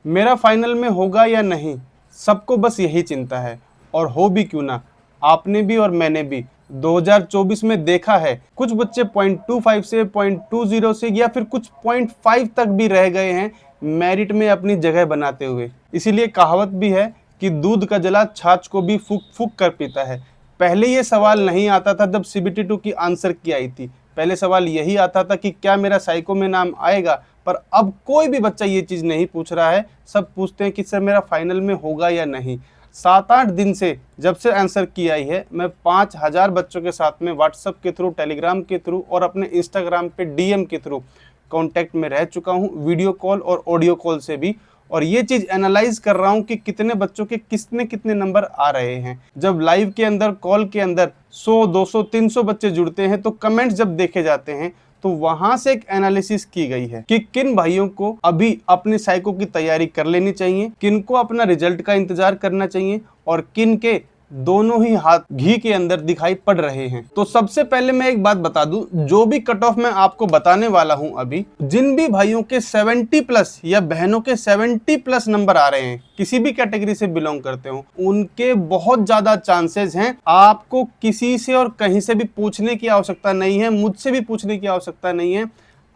मेरा फाइनल में होगा या नहीं, सबको बस यही चिंता है। और हो भी क्यों ना, आपने भी और मैंने भी 2024 में देखा है कुछ बच्चे 0.25 से 0.20 से या फिर कुछ 0.5 तक भी रह गए हैं मेरिट में अपनी जगह बनाते हुए। इसीलिए कहावत भी है कि दूध का जला छाछ को भी फूक फूक कर पीता है। पहले ये सवाल नहीं आता था जब CBT 2 की आंसर की आई थी, पहले सवाल यही आता था कि क्या मेरा साइको में नाम आएगा। पर अब कोई भी बच्चा ये चीज़ नहीं पूछ रहा है, सब पूछते हैं कि सर मेरा फाइनल में होगा या नहीं। 7-8 दिन से जब से आंसर की आई है, मैं 5000 बच्चों के साथ में व्हाट्सएप के थ्रू, टेलीग्राम के थ्रू और अपने इंस्टाग्राम पे DM के थ्रू कांटेक्ट में रह चुका हूँ, वीडियो कॉल और ऑडियो कॉल से भी। और ये चीज़ एनालाइज कर रहा हूँ कि कितने बच्चों के कितने कितने नंबर आ रहे हैं। जब लाइव के अंदर, कॉल के अंदर 100, 200, 300 बच्चे जुड़ते हैं तो कमेंट्स जब देखे जाते हैं तो वहां से एक एनालिसिस की गई है कि किन भाइयों को अभी अपने साइको की तैयारी कर लेनी चाहिए, किन को अपना रिजल्ट का इंतजार करना चाहिए और किन के दोनों ही हाथ घी के अंदर दिखाई पड़ रहे हैं। तो सबसे पहले मैं एक बात बता दूं, जो भी कट ऑफ मैं आपको बताने वाला हूं अभी, जिन भी भाइयों के 70+ या बहनों के 70+ नंबर आ रहे हैं, किसी भी कैटेगरी से बिलोंग करते हो, उनके बहुत ज्यादा चांसेस हैं। आपको किसी से और कहीं से भी पूछने की आवश्यकता नहीं है, मुझसे भी पूछने की आवश्यकता नहीं है।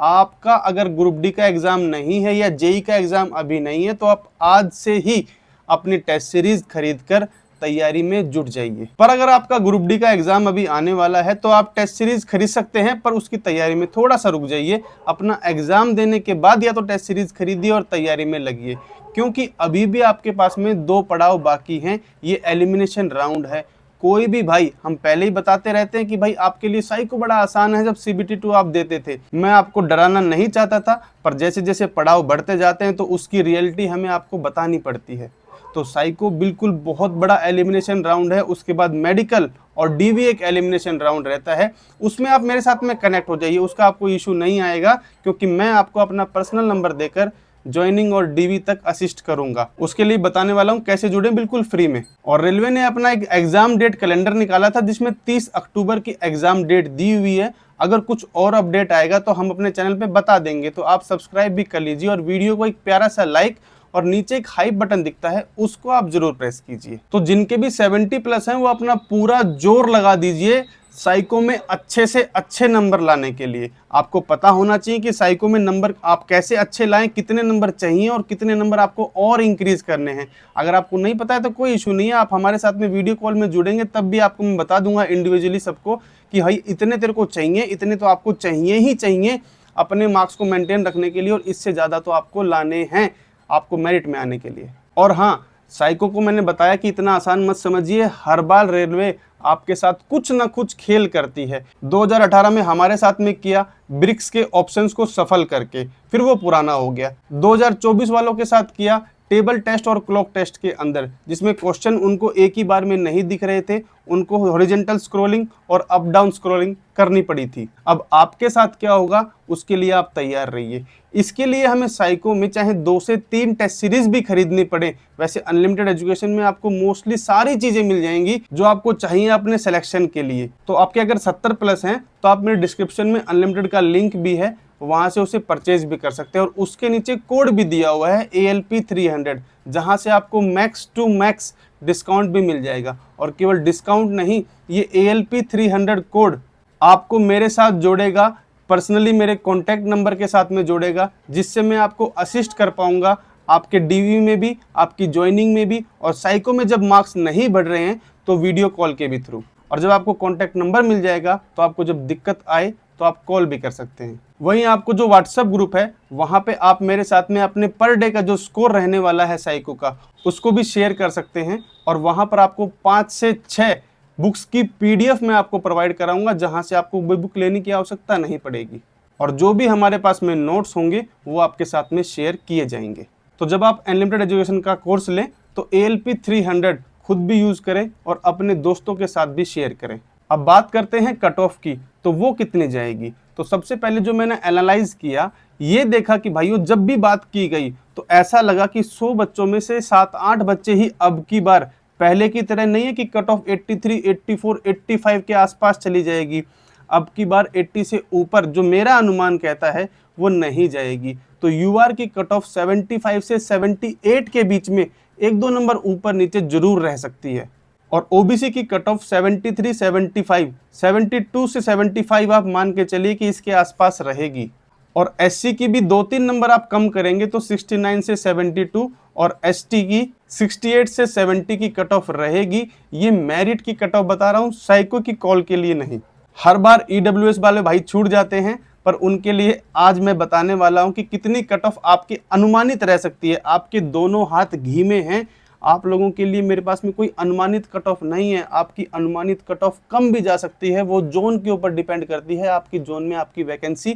आपका अगर ग्रुप डी का एग्जाम नहीं है या जेई का एग्जाम अभी नहीं है तो आप आज से ही अपनी टेस्ट सीरीज खरीद कर तैयारी में जुट जाइए। पर अगर आपका ग्रुप डी का एग्जाम अभी आने वाला है तो आप टेस्ट सीरीज खरीद सकते हैं, पर उसकी तैयारी में थोड़ा सा रुक जाइए। अपना एग्जाम देने के बाद या तो टेस्ट सीरीज खरीदिए और तैयारी में लगिए, क्योंकि अभी भी आपके पास में 2 पड़ाव बाकी हैं। ये एलिमिनेशन राउंड है। कोई भी भाई, हम पहले ही बताते रहते हैं कि भाई आपके लिए साइको बड़ा आसान है, जब CBT 2 आप देते थे। मैं आपको डराना नहीं चाहता था, पर जैसे जैसे पड़ाव बढ़ते जाते हैं तो उसकी रियलिटी हमें आपको बतानी पड़ती है। तो साइको बिल्कुल बहुत बड़ा एलिमिनेशन राउंड है। उसके बाद मेडिकल और DV एक एलिमिनेशन राउंड रहता है, उसमें आप मेरे साथ में कनेक्ट हो जाइए, उसका आपको इशू नहीं आएगा, क्योंकि मैं आपको अपना पर्सनल नंबर देकर ज्वाइनिंग और DV तक असिस्ट करूंगा। उसके लिए बताने वाला हूं कैसे जुड़े, बिल्कुल फ्री में। और रेलवे ने अपना एक एग्जाम डेट कैलेंडर निकाला था जिसमें 30 अक्टूबर की एग्जाम डेट दी हुई है। अगर कुछ और अपडेट आएगा तो हम अपने चैनल पे बता देंगे, तो आप सब्सक्राइब भी कर लीजिए और वीडियो को एक प्यारा सा लाइक और नीचे एक हाइप बटन दिखता है, उसको आप जरूर प्रेस कीजिए। तो जिनके भी 70+ हैं वो अपना पूरा जोर लगा दीजिए साइको में अच्छे से अच्छे नंबर लाने के लिए। आपको पता होना चाहिए कि साइको में नंबर आप कैसे अच्छे लाएं, कितने नंबर चाहिए और कितने नंबर आपको और इंक्रीज करने हैं। अगर आपको नहीं पता है तो कोई इशू नहीं है, आप हमारे साथ में वीडियो कॉल में जुड़ेंगे तब भी आपको मैं बता दूंगा इंडिविजुअली सबको कि भाई इतने तेरे को चाहिए, इतने तो आपको चाहिए ही चाहिए अपने मार्क्स को मेंटेन रखने के लिए, और इससे ज़्यादा तो आपको लाने हैं आपको मेरिट में आने के लिए। और हाँ, साइको को मैंने बताया कि इतना आसान मत समझिए, हर बार रेलवे आपके साथ कुछ ना कुछ खेल करती है। 2018 में हमारे साथ में किया, ब्रिक्स के ऑप्शंस को सफल करके, फिर वो पुराना हो गया। 2024 वालों के साथ किया टेबल टेस्ट और क्लॉक टेस्ट के अंदर, जिसमें क्वेश्चन उनको एक ही बार में नहीं दिख रहे थे, उनको हॉरिजॉन्टल स्क्रॉलिंग और अप डाउन स्क्रॉलिंग करनी पड़ी थी। अब आपके साथ क्या होगा उसके लिए आप तैयार रहिए। इसके लिए हमें साइको में चाहे 2 से 3 टेस्ट सीरीज भी खरीदनी पड़े, वैसे अनलिमिटेड एजुकेशन में आपको मोस्टली सारी चीजें मिल जाएंगी जो आपको चाहिए अपने सिलेक्शन के लिए। तो आपके अगर 70+ हैं तो आप मेरे डिस्क्रिप्शन में अनलिमिटेड का लिंक भी है, वहां से उसे परचेज भी कर सकते हैं, और उसके नीचे कोड भी दिया हुआ है ALP 300, जहां से आपको मैक्स टू मैक्स डिस्काउंट भी मिल जाएगा। और केवल डिस्काउंट नहीं, ये ALP 300 कोड आपको मेरे साथ जोड़ेगा, पर्सनली मेरे कॉन्टैक्ट नंबर के साथ में जोड़ेगा, जिससे मैं आपको असिस्ट कर पाऊंगा आपके DV में भी, आपकी ज्वाइनिंग में भी, और साइको में जब मार्क्स नहीं बढ़ रहे हैं तो वीडियो कॉल के भी थ्रू। और जब आपको कॉन्टैक्ट नंबर मिल जाएगा तो आपको जब दिक्कत आए तो आप कॉल भी कर सकते हैं। वहीं आपको जो व्हाट्सएप ग्रुप है वहाँ पे आप मेरे साथ में अपने पर डे का जो स्कोर रहने वाला है साइको का, उसको भी शेयर कर सकते हैं। और वहाँ पर आपको 5 से 6 बुक्स की PDF मैं आपको प्रोवाइड कराऊंगा, जहाँ से आपको कोई बुक लेने की आवश्यकता नहीं पड़ेगी। और जो भी हमारे पास में नोट्स होंगे वो आपके साथ में शेयर किए जाएंगे। तो जब आप अनलिमिटेड एजुकेशन का कोर्स लें तो ALP 300 खुद भी यूज़ करें और अपने दोस्तों के साथ भी शेयर करें। अब बात करते हैं कट ऑफ की, तो वो कितनी जाएगी। तो सबसे पहले जो मैंने एनालाइज किया, ये देखा कि भाइयों जब भी बात की गई तो ऐसा लगा कि 100 बच्चों में से 7-8 बच्चे ही अब की बार, पहले की तरह नहीं है कि कट ऑफ 83, 84, 85 के आसपास चली जाएगी। अब की बार 80 से ऊपर जो मेरा अनुमान कहता है वो नहीं जाएगी। तो यूआर की कट ऑफ 75 से 78 के बीच में एक दो नंबर ऊपर नीचे जरूर रह सकती है। और ओबीसी की कट ऑफ 73, 75, 72 से 75 आप मान के चलिए कि इसके आसपास रहेगी। और एससी की भी 2-3 नंबर आप कम करेंगे तो 69 से 72, और एसटी की 68 से 70 की कट ऑफ रहेगी। ये मेरिट की कट ऑफ बता रहा हूँ, साइको की कॉल के लिए नहीं। हर बार ईडब्ल्यूएस वाले भाई छूट जाते हैं, पर उनके लिए आज मैं बताने वाला हूं कि कितनी कट ऑफ आपकी अनुमानित रह सकती है। आपके दोनों हाथ घी में हैं, आप लोगों के लिए मेरे पास में कोई अनुमानित कट ऑफ नहीं है। आपकी अनुमानित कट ऑफ कम भी जा सकती है, वो जोन के ऊपर डिपेंड करती है, आपकी जोन में आपकी वैकेंसी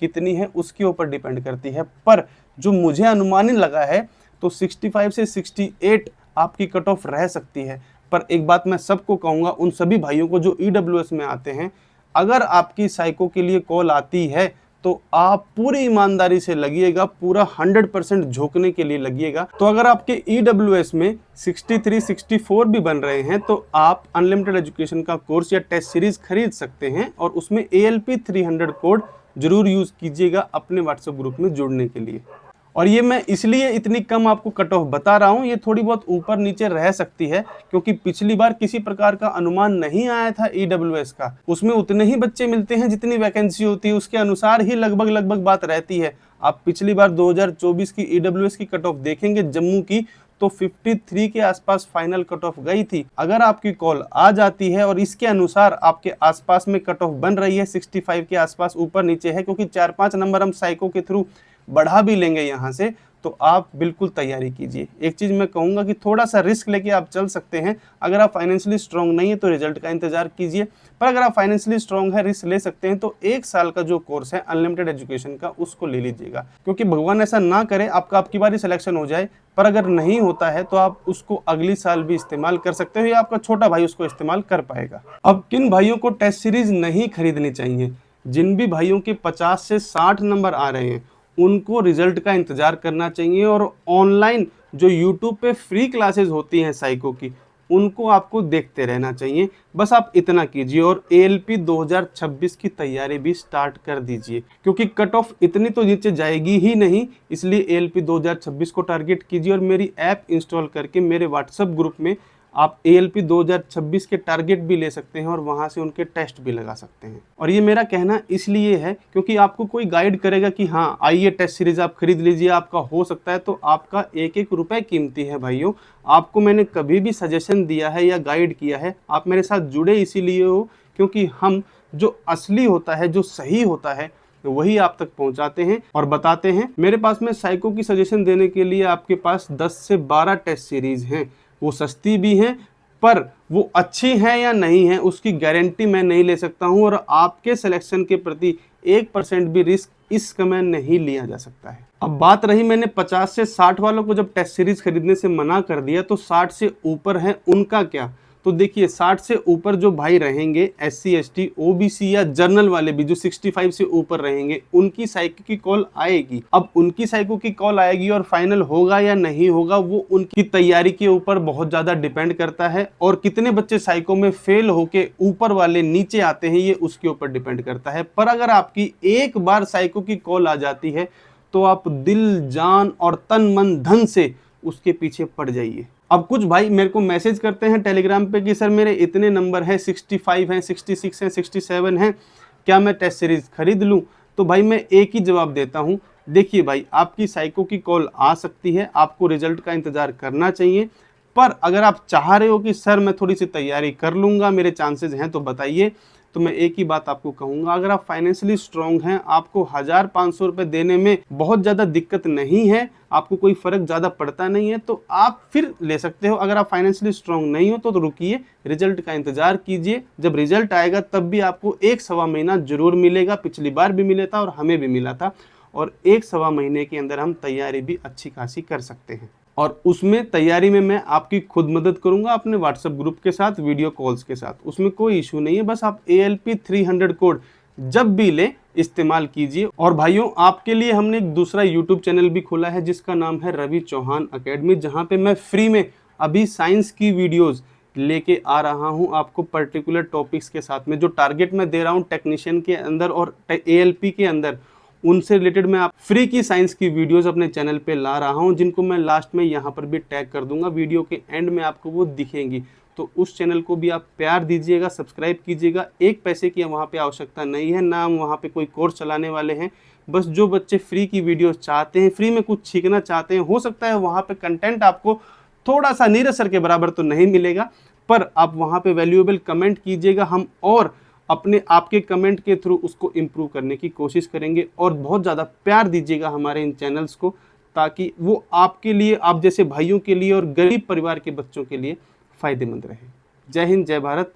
कितनी है उसके ऊपर डिपेंड करती है। पर जो मुझे अनुमानित लगा है तो 65 से 68 आपकी कट ऑफ रह सकती है। पर एक बात मैं सबको कहूँगा, उन सभी भाइयों को जो ईडब्ल्यूएस में आते हैं, अगर आपकी साइको के लिए कॉल आती है तो आप पूरी ईमानदारी से लगिएगा, पूरा 100% झोंकने के लिए लगिएगा। तो अगर आपके ईडब्ल्यूएस में 63, 64 भी बन रहे हैं तो आप अनलिमिटेड एजुकेशन का कोर्स या टेस्ट सीरीज खरीद सकते हैं, और उसमें ALP 300 कोड जरूर यूज कीजिएगा अपने व्हाट्सएप ग्रुप में जुड़ने के लिए। और ये मैं इसलिए इतनी कम आपको कट ऑफ बता रहा हूँ, ये थोड़ी बहुत ऊपर नीचे रह सकती है, क्योंकि पिछली बार किसी प्रकार का अनुमान नहीं आया था ईडब्ल्यूएस का। उसमें उतने ही बच्चे मिलते हैं जितनी वैकेंसी होती है, उसके अनुसार ही लगभग बात रहती है। आप पिछली बार 2024 की ईडब्ल्यूएस की कट ऑफ देखेंगे जम्मू की, तो 53 के आसपास फाइनल कट ऑफ गई थी। अगर आपकी कॉल आ जाती है और इसके अनुसार आपके आसपास में कट ऑफ बन रही है, 65 के आसपास ऊपर नीचे है, क्योंकि 4-5 नंबर हम साइको के थ्रू बढ़ा भी लेंगे यहाँ से, तो आप बिल्कुल तैयारी कीजिए। एक चीज़ मैं कहूँगा कि थोड़ा सा रिस्क लेके आप चल सकते हैं। अगर आप फाइनेंशियली स्ट्रांग नहीं है तो रिजल्ट का इंतजार कीजिए, पर अगर आप फाइनेंशियली स्ट्रांग है, रिस्क ले सकते हैं, तो 1 साल का जो कोर्स है अनलिमिटेड एजुकेशन का, उसको ले लीजिएगा। क्योंकि भगवान ऐसा ना करे आपका आपकी बारी सिलेक्शन हो जाए, पर अगर नहीं होता है तो आप उसको अगली साल भी इस्तेमाल कर सकते हो, या आपका छोटा भाई उसको इस्तेमाल कर पाएगा। अब किन भाइयों को टेस्ट सीरीज नहीं खरीदनी चाहिए? जिन भी भाइयों के 50 से 60 नंबर आ रहे हैं उनको रिजल्ट का इंतजार करना चाहिए, और ऑनलाइन जो यूट्यूब पे फ्री क्लासेस होती हैं साइको की, उनको आपको देखते रहना चाहिए। बस आप इतना कीजिए, और ALP 2026 की तैयारी भी स्टार्ट कर दीजिए, क्योंकि कट ऑफ इतनी तो नीचे जाएगी ही नहीं, इसलिए ALP 2026 को टारगेट कीजिए। और मेरी ऐप इंस्टॉल करके मेरे व्हाट्सएप ग्रुप में आप ALP 2026 के टारगेट भी ले सकते हैं, और वहां से उनके टेस्ट भी लगा सकते हैं। और ये मेरा कहना इसलिए है क्योंकि आपको कोई गाइड करेगा कि हाँ आइए टेस्ट सीरीज आप खरीद लीजिए, आपका हो सकता है, तो आपका एक एक रुपए कीमती है भाइयों। आपको मैंने कभी भी सजेशन दिया है या गाइड किया है, आप मेरे साथ जुड़े इसीलिए हो क्योंकि हम जो असली होता है, जो सही होता है, वही आप तक पहुंचाते हैं और बताते हैं। मेरे पास में साइको की सजेशन देने के लिए आपके पास 10 से 12 टेस्ट सीरीज हैं। वो सस्ती भी हैं, पर वो अच्छी हैं या नहीं है उसकी गारंटी मैं नहीं ले सकता हूं, और आपके सिलेक्शन के प्रति 1% भी रिस्क इस समय नहीं लिया जा सकता है। अब बात रही, मैंने 50 से 60 वालों को जब टेस्ट सीरीज खरीदने से मना कर दिया, तो 60 से ऊपर है उनका क्या? तो देखिए 60 से ऊपर जो भाई रहेंगे, SC ST OBC या जर्नल वाले भी जो 65 से ऊपर रहेंगे, उनकी साइको की कॉल आएगी। अब उनकी साइको की कॉल आएगी और फाइनल होगा या नहीं होगा वो उनकी तैयारी के ऊपर बहुत ज़्यादा डिपेंड करता है, और कितने बच्चे साइको में फेल होके ऊपर वाले नीचे आते हैं ये उसके ऊपर डिपेंड करता है। पर अगर आपकी एक बार साइको की कॉल आ जाती है तो आप दिल, जान और तन मन धन से उसके पीछे पड़ जाइए। अब कुछ भाई मेरे को मैसेज करते हैं टेलीग्राम पे कि सर मेरे इतने नंबर हैं, 65 हैं, 66 हैं, 67 हैं, क्या मैं टेस्ट सीरीज खरीद लूं? तो भाई मैं एक ही जवाब देता हूं, देखिए भाई आपकी साइको की कॉल आ सकती है, आपको रिजल्ट का इंतजार करना चाहिए, पर अगर आप चाह रहे हो कि सर मैं थोड़ी सी तैयारी कर लूँगा, मेरे चांसेस हैं, तो बताइए। तो मैं एक ही बात आपको कहूँगा, अगर आप फाइनेंशियली स्ट्रांग हैं, आपको 1500 रुपये देने में बहुत ज़्यादा दिक्कत नहीं है, आपको कोई फ़र्क ज़्यादा पड़ता नहीं है, तो आप फिर ले सकते हो। अगर आप फाइनेंशियली स्ट्रांग नहीं हो तो रुकिए, रिजल्ट का इंतजार कीजिए। जब रिजल्ट आएगा तब भी आपको 1-1.25 महीना जरूर मिलेगा। पिछली बार भी मिला था और हमें भी मिला था, और 1-1.25 महीने के अंदर हम तैयारी भी अच्छी खासी कर सकते हैं। और उसमें तैयारी में मैं आपकी खुद मदद करूंगा अपने व्हाट्सएप ग्रुप के साथ, वीडियो कॉल्स के साथ, उसमें कोई इशू नहीं है। बस आप ALP 300 कोड जब भी ले इस्तेमाल कीजिए। और भाइयों आपके लिए हमने एक दूसरा यूट्यूब चैनल भी खोला है जिसका नाम है रवि चौहान अकेडमी, जहाँ पे मैं फ्री में अभी साइंस की वीडियोज़ लेके आ रहा हूँ आपको पर्टिकुलर टॉपिक्स के साथ में। जो टारगेट मैं दे रहा हूँ टेक्नीशियन के अंदर और ALP के अंदर, उनसे रिलेटेड मैं आप फ्री की साइंस की वीडियोस अपने चैनल पे ला रहा हूं, जिनको मैं लास्ट में यहाँ पर भी टैग कर दूंगा, वीडियो के एंड में आपको वो दिखेंगी। तो उस चैनल को भी आप प्यार दीजिएगा, सब्सक्राइब कीजिएगा। एक पैसे की वहाँ पे आवश्यकता नहीं है, ना हम वहाँ पे कोई कोर्स चलाने वाले हैं। बस जो बच्चे फ्री की वीडियो चाहते हैं, फ्री में कुछ सीखना चाहते हैं, हो सकता है वहाँ पे कंटेंट आपको थोड़ा सा नीरज सर के बराबर तो नहीं मिलेगा, पर आप वहाँ पे वैल्यूएबल कमेंट कीजिएगा, हम और अपने आपके कमेंट के थ्रू उसको इम्प्रूव करने की कोशिश करेंगे। और बहुत ज़्यादा प्यार दीजिएगा हमारे इन चैनल्स को, ताकि वो आपके लिए, आप जैसे भाइयों के लिए और गरीब परिवार के बच्चों के लिए फ़ायदेमंद रहे। जय हिंद, जय भारत।